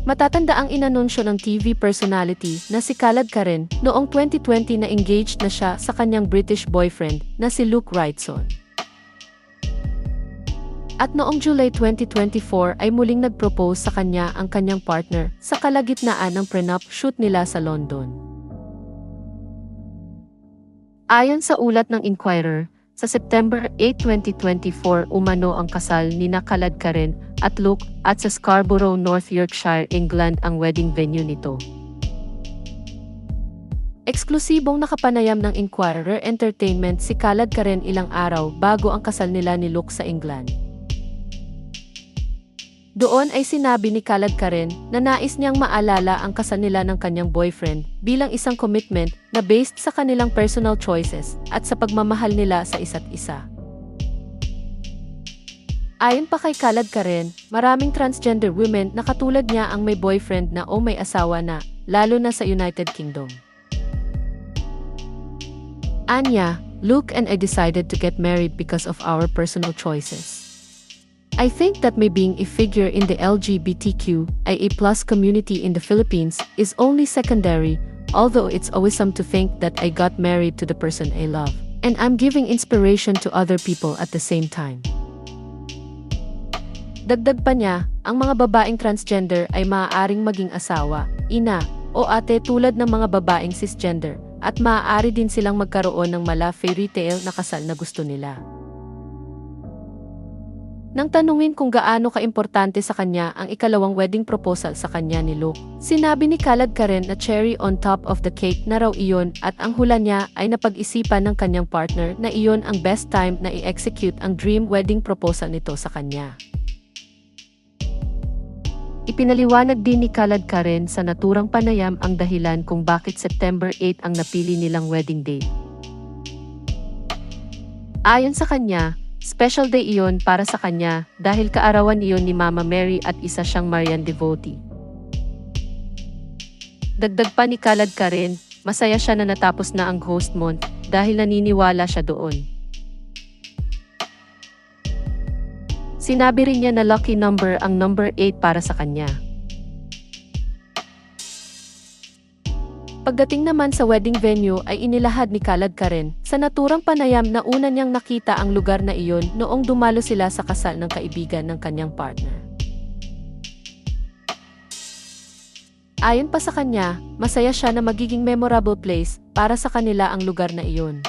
Matatanda ang inanunsyo ng TV personality na si Khaled Karen noong 2020 na engaged na siya sa kanyang British boyfriend na si Luke Wrightson. At noong July 2024 ay muling nag-propose sa kanya ang kanyang partner sa kalagitnaan ng prenup shoot nila sa London. Ayon sa ulat ng Inquirer, sa September 8, 2024 umano ang kasal nina Khaled Karen at Luke at sa Scarborough, North Yorkshire, England ang wedding venue nito. Eksklusibong nakapanayam ng Inquirer Entertainment si Khaled Karen ilang araw bago ang kasal nila ni Luke sa England. Doon ay sinabi ni Khaled Karen na nais niyang maalala ang kasal nila ng kanyang boyfriend bilang isang commitment na based sa kanilang personal choices at sa pagmamahal nila sa isa't isa. Ayon pa kay Khaled Karen, maraming transgender women na katulad niya ang may boyfriend na o may asawa na, lalo na sa United Kingdom. Anya, Luke and I decided to get married because of our personal choices. I think that me being a figure in the LGBTQIA+ community in the Philippines is only secondary, although it's awesome to think that I got married to the person I love, and I'm giving inspiration to other people at the same time. Dagdag pa niya, ang mga babaeng transgender ay maaaring maging asawa, ina, o ate tulad ng mga babaeng cisgender, at maaari din silang magkaroon ng mala fairy tale na kasal na gusto nila. Nang tanungin kung gaano kaimportante sa kanya ang ikalawang wedding proposal sa kanya ni Luke, sinabi ni Khaled Karen na cherry on top of the cake na raw iyon at ang hula niya ay napag-isipan ng kanyang partner na iyon ang best time na i-execute ang dream wedding proposal nito sa kanya. Ipinaliwanag din ni Khaled Karen sa naturang panayam ang dahilan kung bakit September 8 ang napili nilang wedding date. Ayon sa kanya, special day iyon para sa kanya dahil kaarawan iyon ni Mama Mary at isa siyang Marian devotee. Dagdag pa ni Khaled Karen, masaya siya na natapos na ang ghost month dahil naniniwala siya doon. Sinabi rin niya na lucky number ang number 8 para sa kanya. Pagdating naman sa wedding venue ay inilahad ni Khaled Karen sa naturang panayam na una niyang nakita ang lugar na iyon noong dumalo sila sa kasal ng kaibigan ng kanyang partner. Ayon pa sa kanya, masaya siya na magiging memorable place para sa kanila ang lugar na iyon.